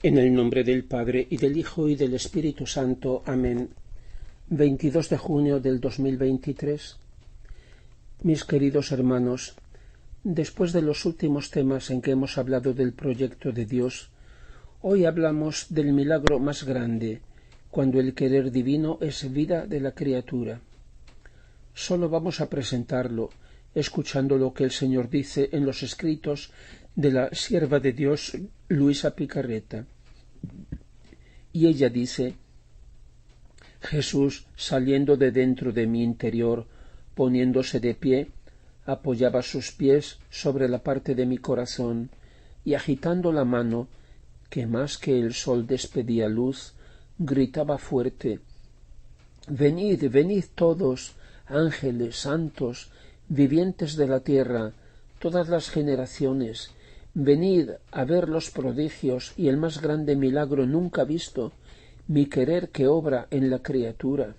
En el nombre del Padre, y del Hijo, y del Espíritu Santo. Amén. 22 de junio del 2023. Mis queridos hermanos, después de los últimos temas en que hemos hablado del proyecto de Dios, hoy hablamos del milagro más grande, cuando el querer divino es vida de la criatura. Solo vamos a presentarlo, escuchando lo que el Señor dice en los escritos de la sierva de Dios Luisa Picarreta. Y ella dice: Jesús, saliendo de dentro de mi interior, poniéndose de pie, apoyaba sus pies sobre la parte de mi corazón y agitando la mano, que más que el sol despedía luz, gritaba fuerte: Venid, venid todos, ángeles, santos, vivientes de la tierra, todas las generaciones, venid a ver los prodigios y el más grande milagro nunca visto, mi querer que obra en la criatura.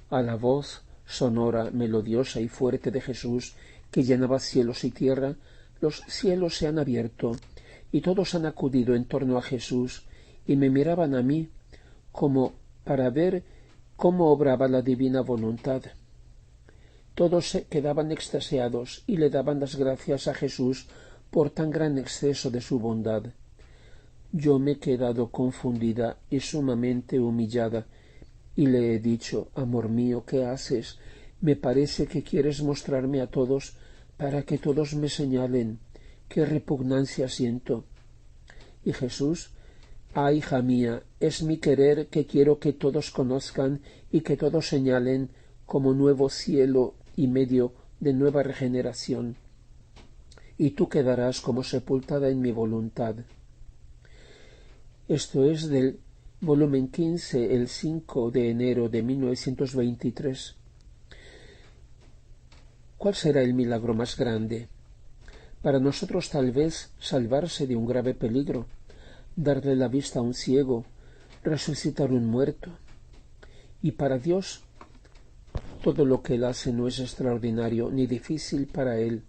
A la voz sonora, melodiosa y fuerte de Jesús, que llenaba cielos y tierra, los cielos se han abierto, y todos han acudido en torno a Jesús, y me miraban a mí, como para ver cómo obraba la divina voluntad. Todos se quedaban extasiados y le daban las gracias a Jesús por tan gran exceso de su bondad. Yo me he quedado confundida y sumamente humillada, y le he dicho: Amor mío, ¿qué haces? Me parece que quieres mostrarme a todos para que todos me señalen. ¡Qué repugnancia siento! Y Jesús: Ah, hija mía, es mi querer que quiero que todos conozcan y que todos señalen como nuevo cielo y medio de nueva regeneración. Y tú quedarás como sepultada en mi voluntad. Esto es del volumen 15, el 5 de enero de 1923. ¿Cuál será el milagro más grande? Para nosotros tal vez salvarse de un grave peligro, darle la vista a un ciego, resucitar un muerto. Y para Dios todo lo que Él hace no es extraordinario ni difícil para Él,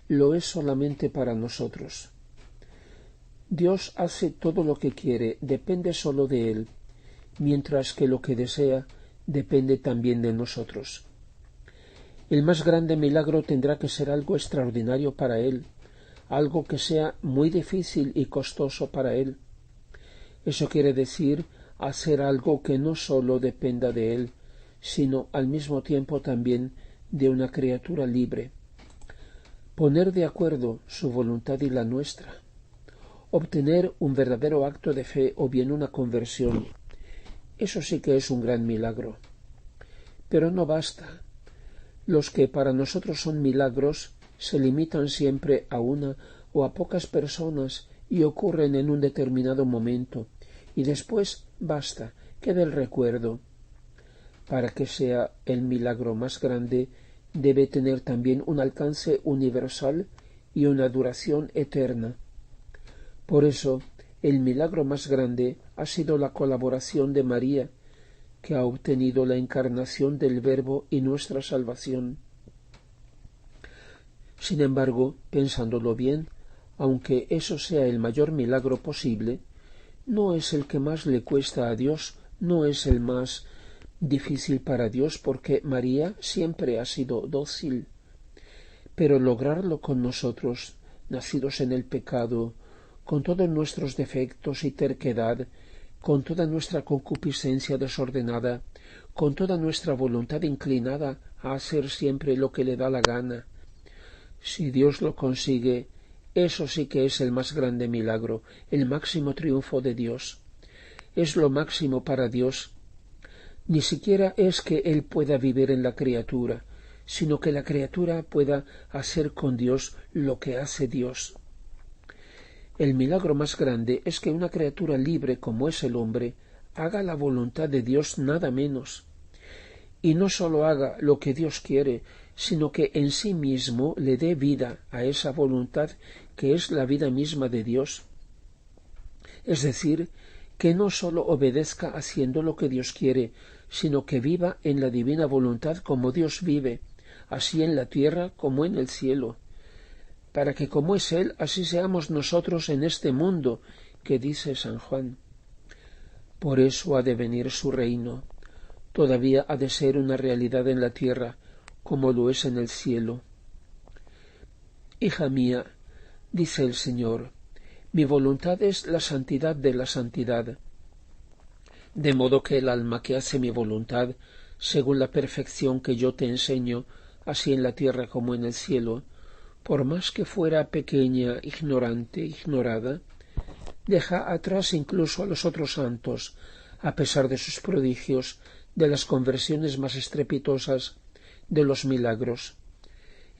lo es solamente para nosotros. Dios hace todo lo que quiere, depende solo de Él, mientras que lo que desea depende también de nosotros. El más grande milagro tendrá que ser algo extraordinario para Él, algo que sea muy difícil y costoso para Él. Eso quiere decir hacer algo que no solo dependa de Él, sino al mismo tiempo también de una criatura libre. Poner de acuerdo su voluntad y la nuestra. Obtener un verdadero acto de fe o bien una conversión. Eso sí que es un gran milagro. Pero no basta. Los que para nosotros son milagros se limitan siempre a una o a pocas personas y ocurren en un determinado momento, y después basta, queda el recuerdo. Para que sea el milagro más grande, debe tener también un alcance universal y una duración eterna. Por eso, el milagro más grande ha sido la colaboración de María, que ha obtenido la encarnación del Verbo y nuestra salvación. Sin embargo, pensándolo bien, aunque eso sea el mayor milagro posible, no es el que más le cuesta a Dios, no es el más difícil para Dios, porque María siempre ha sido dócil. Pero lograrlo con nosotros, nacidos en el pecado, con todos nuestros defectos y terquedad, con toda nuestra concupiscencia desordenada, con toda nuestra voluntad inclinada a hacer siempre lo que le da la gana. Si Dios lo consigue, eso sí que es el más grande milagro, el máximo triunfo de Dios. Es lo máximo para Dios. Ni siquiera es que Él pueda vivir en la criatura, sino que la criatura pueda hacer con Dios lo que hace Dios. El milagro más grande es que una criatura libre como es el hombre haga la voluntad de Dios nada menos. Y no sólo haga lo que Dios quiere, sino que en sí mismo le dé vida a esa voluntad que es la vida misma de Dios. Es decir, que no sólo obedezca haciendo lo que Dios quiere, sino que viva en la divina voluntad como Dios vive, así en la tierra como en el cielo, para que como es Él, así seamos nosotros en este mundo, que dice San Juan. Por eso ha de venir su reino. Todavía ha de ser una realidad en la tierra, como lo es en el cielo. Hija mía, dice el Señor, mi voluntad es la santidad de la santidad. De modo que el alma que hace mi voluntad, según la perfección que yo te enseño, así en la tierra como en el cielo, por más que fuera pequeña, ignorante, ignorada, deja atrás incluso a los otros santos, a pesar de sus prodigios, de las conversiones más estrepitosas, de los milagros.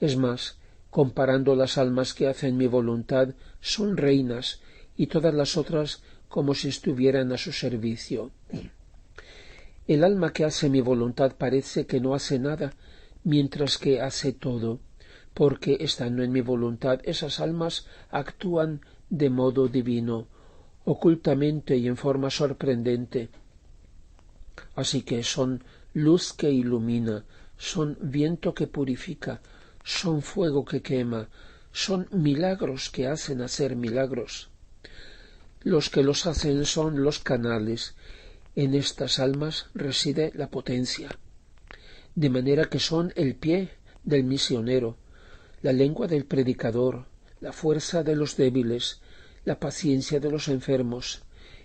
Es más, comparando las almas que hacen mi voluntad, son reinas, y todas las otras como si estuvieran a su servicio. El alma que hace mi voluntad parece que no hace nada, mientras que hace todo, porque estando en mi voluntad esas almas actúan de modo divino, ocultamente y en forma sorprendente. Así que son luz que ilumina, son viento que purifica, son fuego que quema, son milagros que hacen hacer milagros. Los que los hacen son los canales. En estas almas reside la potencia, de manera que son el pie del misionero, la lengua del predicador, la fuerza de los débiles, la paciencia de los enfermos,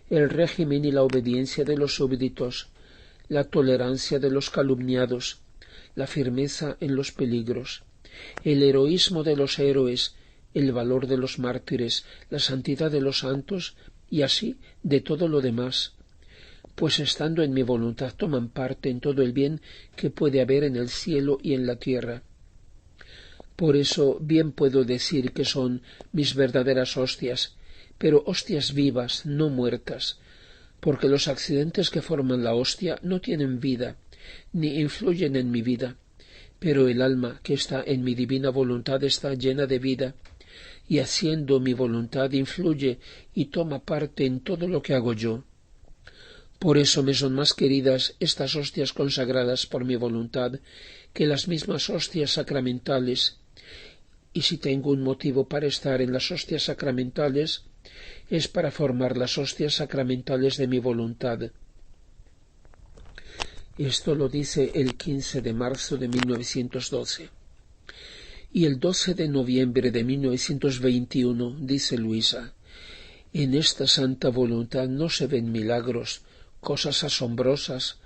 el régimen y la obediencia de los súbditos, la tolerancia de los calumniados, la firmeza en los peligros, el heroísmo de los héroes, el valor de los mártires, la santidad de los santos y así de todo lo demás, pues estando en mi voluntad toman parte en todo el bien que puede haber en el cielo y en la tierra. Por eso bien puedo decir que son mis verdaderas hostias, pero hostias vivas, no muertas, porque los accidentes que forman la hostia no tienen vida, ni influyen en mi vida, pero el alma que está en mi divina voluntad está llena de vida, y haciendo mi voluntad influye y toma parte en todo lo que hago yo. Por eso me son más queridas estas hostias consagradas por mi voluntad que las mismas hostias sacramentales, y si tengo un motivo para estar en las hostias sacramentales, es para formar las hostias sacramentales de mi voluntad. Esto lo dice el 15 de marzo de 1912. Y el 12 de noviembre de 1921 dice Luisa, en esta santa voluntad no se ven milagros, cosas asombrosas,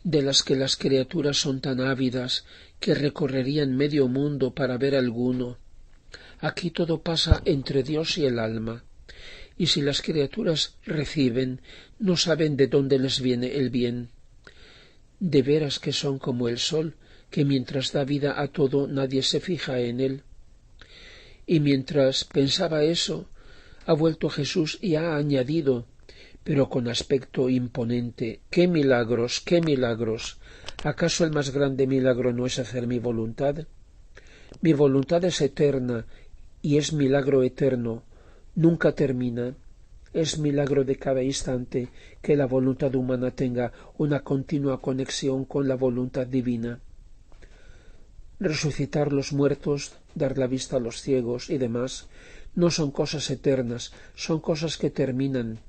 de las que las criaturas son tan ávidas que recorrerían medio mundo para ver alguno. Aquí todo pasa entre Dios y el alma, y si las criaturas reciben, no saben de dónde les viene el bien. De veras que son como el sol, que mientras da vida a todo nadie se fija en él. Y mientras pensaba eso, ha vuelto Jesús y ha añadido, pero con aspecto imponente, ¡qué milagros, qué milagros! ¿Acaso el más grande milagro no es hacer mi voluntad? Mi voluntad es eterna y es milagro eterno, nunca termina. Es milagro de cada instante que la voluntad humana tenga una continua conexión con la voluntad divina. Resucitar los muertos, dar la vista a los ciegos y demás no son cosas eternas, son cosas que terminan.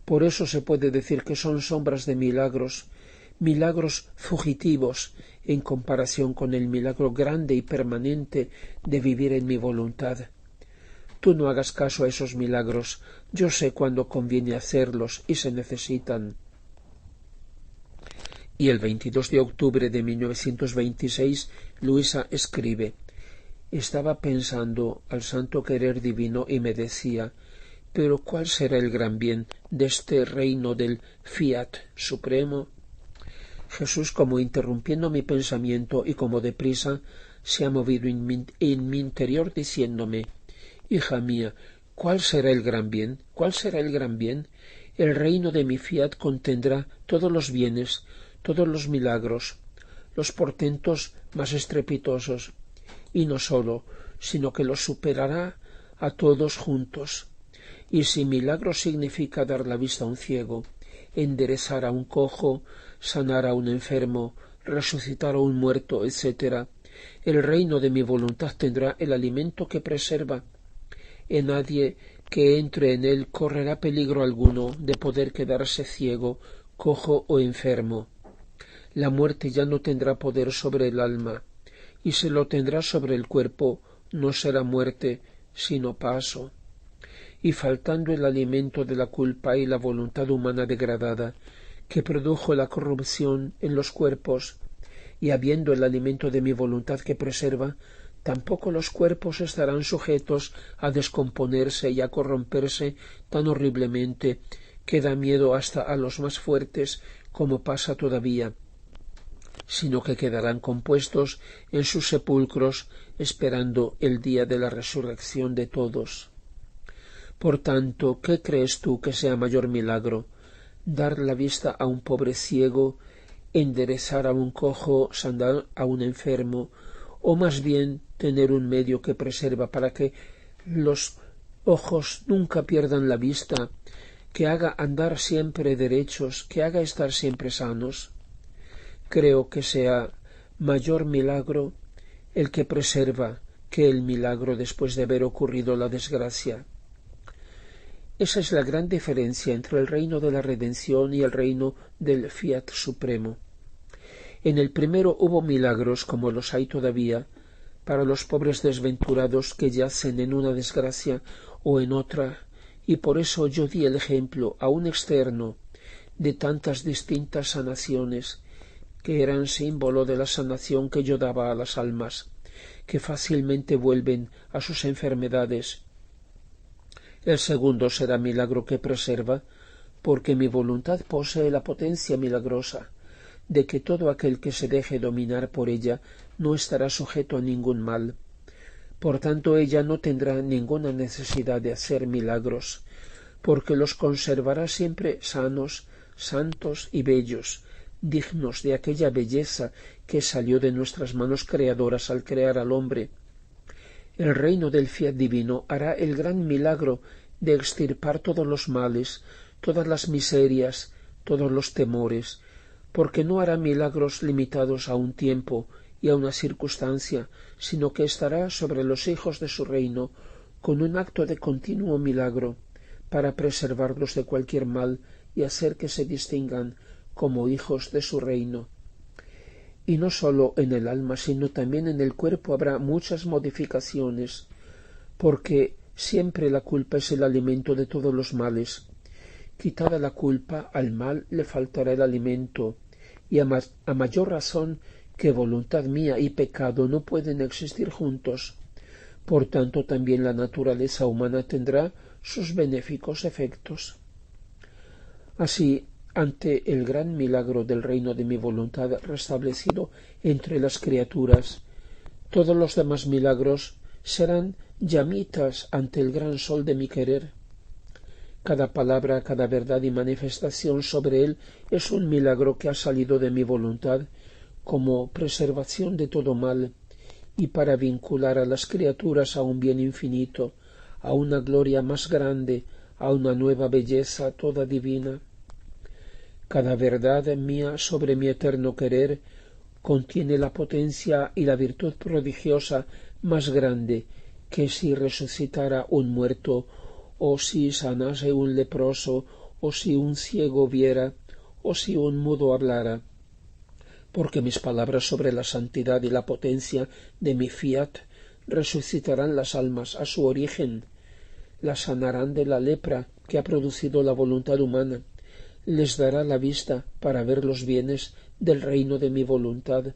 Por eso se puede decir que son sombras de milagros, milagros fugitivos en comparación con el milagro grande y permanente de vivir en mi voluntad. Tú no hagas caso a esos milagros, yo sé cuándo conviene hacerlos y se necesitan. Y el 22 de octubre de 1926, Luisa escribe, estaba pensando al santo querer divino y me decía, pero ¿cuál será el gran bien de este reino del fiat supremo? Jesús, como interrumpiendo mi pensamiento y como deprisa, se ha movido en mi interior diciéndome, hija mía, ¿cuál será el gran bien? ¿Cuál será el gran bien? El reino de mi fiat contendrá todos los bienes, todos los milagros, los portentos más estrepitosos, y no sólo, sino que los superará a todos juntos. Y si milagro significa dar la vista a un ciego, enderezar a un cojo, sanar a un enfermo, resucitar a un muerto, etc., el reino de mi voluntad tendrá el alimento que preserva. En nadie que entre en él correrá peligro alguno de poder quedarse ciego, cojo o enfermo. La muerte ya no tendrá poder sobre el alma, y si lo tendrá sobre el cuerpo, no será muerte, sino paso. Y faltando el alimento de la culpa y la voluntad humana degradada, que produjo la corrupción en los cuerpos, y habiendo el alimento de mi voluntad que preserva, tampoco los cuerpos estarán sujetos a descomponerse y a corromperse tan horriblemente que da miedo hasta a los más fuertes, como pasa todavía, sino que quedarán compuestos en sus sepulcros esperando el día de la resurrección de todos. Por tanto, ¿qué crees tú que sea mayor milagro? ¿Dar la vista a un pobre ciego, enderezar a un cojo, sanar a un enfermo, o más bien tener un medio que preserva para que los ojos nunca pierdan la vista, que haga andar siempre derechos, que haga estar siempre sanos? Creo que sea mayor milagro el que preserva que el milagro después de haber ocurrido la desgracia. Esa es la gran diferencia entre el reino de la redención y el reino del fiat supremo. En el primero hubo milagros, como los hay todavía, para los pobres desventurados que yacen en una desgracia o en otra, y por eso yo di el ejemplo a un externo de tantas distintas sanaciones, que eran símbolo de la sanación que yo daba a las almas, que fácilmente vuelven a sus enfermedades. El segundo será milagro que preserva, porque mi voluntad posee la potencia milagrosa de que todo aquel que se deje dominar por ella no estará sujeto a ningún mal. Por tanto, ella no tendrá ninguna necesidad de hacer milagros, porque los conservará siempre sanos, santos y bellos, dignos de aquella belleza que salió de nuestras manos creadoras al crear al hombre. El reino del fiat divino hará el gran milagro de extirpar todos los males, todas las miserias, todos los temores, porque no hará milagros limitados a un tiempo y a una circunstancia, sino que estará sobre los hijos de su reino con un acto de continuo milagro, para preservarlos de cualquier mal y hacer que se distingan como hijos de su reino. Y no sólo en el alma, sino también en el cuerpo habrá muchas modificaciones, porque siempre la culpa es el alimento de todos los males. Quitada la culpa, al mal le faltará el alimento, y a mayor razón que voluntad mía y pecado no pueden existir juntos. Por tanto, también la naturaleza humana tendrá sus benéficos efectos. Así, ante el gran milagro del reino de mi voluntad restablecido entre las criaturas, todos los demás milagros serán llamitas ante el gran sol de mi querer. Cada palabra, cada verdad y manifestación sobre él es un milagro que ha salido de mi voluntad como preservación de todo mal y para vincular a las criaturas a un bien infinito, a una gloria más grande, a una nueva belleza toda divina. Cada verdad mía sobre mi eterno querer contiene la potencia y la virtud prodigiosa más grande que si resucitara un muerto, o si sanase un leproso, o si un ciego viera, o si un mudo hablara. Porque mis palabras sobre la santidad y la potencia de mi fiat resucitarán las almas a su origen, las sanarán de la lepra que ha producido la voluntad humana, les dará la vista para ver los bienes del reino de mi voluntad,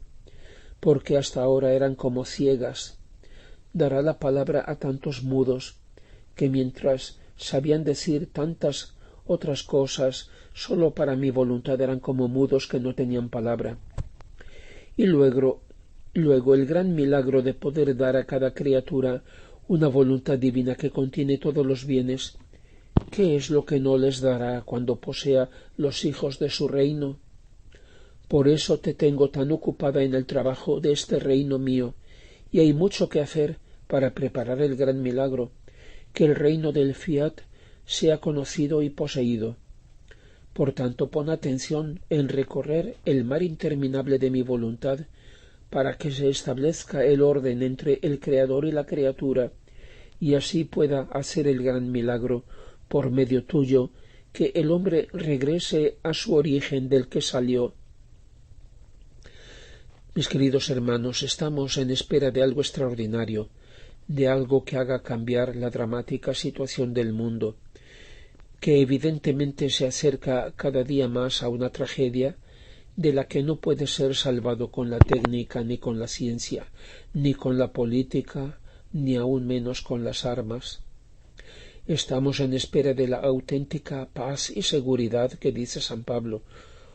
porque hasta ahora eran como ciegas. Dará la palabra a tantos mudos, que mientras sabían decir tantas otras cosas, sólo para mi voluntad eran como mudos que no tenían palabra. Y luego el gran milagro de poder dar a cada criatura una voluntad divina que contiene todos los bienes. ¿Qué es lo que no les dará cuando posea los hijos de su reino? Por eso te tengo tan ocupada en el trabajo de este reino mío, y hay mucho que hacer para preparar el gran milagro, que el reino del fiat sea conocido y poseído. Por tanto, pon atención en recorrer el mar interminable de mi voluntad, para que se establezca el orden entre el Creador y la criatura, y así pueda hacer el gran milagro por medio tuyo, que el hombre regrese a su origen del que salió. Mis queridos hermanos, estamos en espera de algo extraordinario, de algo que haga cambiar la dramática situación del mundo, que evidentemente se acerca cada día más a una tragedia de la que no puede ser salvado con la técnica, ni con la ciencia, ni con la política, ni aún menos con las armas. Estamos en espera de la auténtica paz y seguridad que dice San Pablo,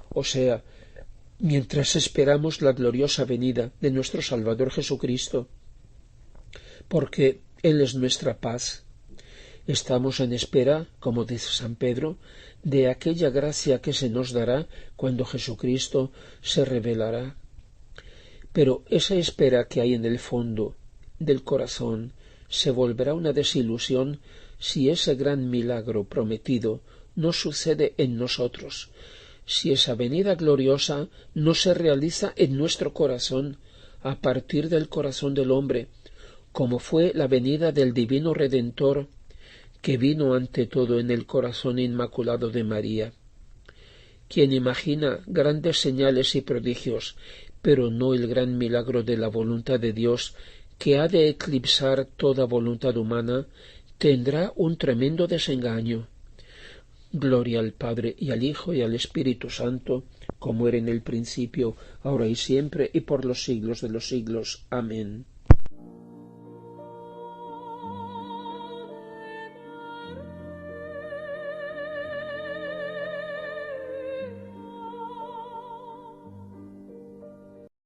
o sea, mientras esperamos la gloriosa venida de nuestro Salvador Jesucristo, porque Él es nuestra paz. Estamos en espera, como dice San Pedro, de aquella gracia que se nos dará cuando Jesucristo se revelará. Pero esa espera que hay en el fondo del corazón se volverá una desilusión si ese gran milagro prometido no sucede en nosotros, si esa venida gloriosa no se realiza en nuestro corazón, a partir del corazón del hombre, como fue la venida del Divino Redentor, que vino ante todo en el corazón inmaculado de María. Quien imagina grandes señales y prodigios, pero no el gran milagro de la voluntad de Dios, que ha de eclipsar toda voluntad humana, tendrá un tremendo desengaño. Gloria al Padre, y al Hijo, y al Espíritu Santo, como era en el principio, ahora y siempre, y por los siglos de los siglos. Amén.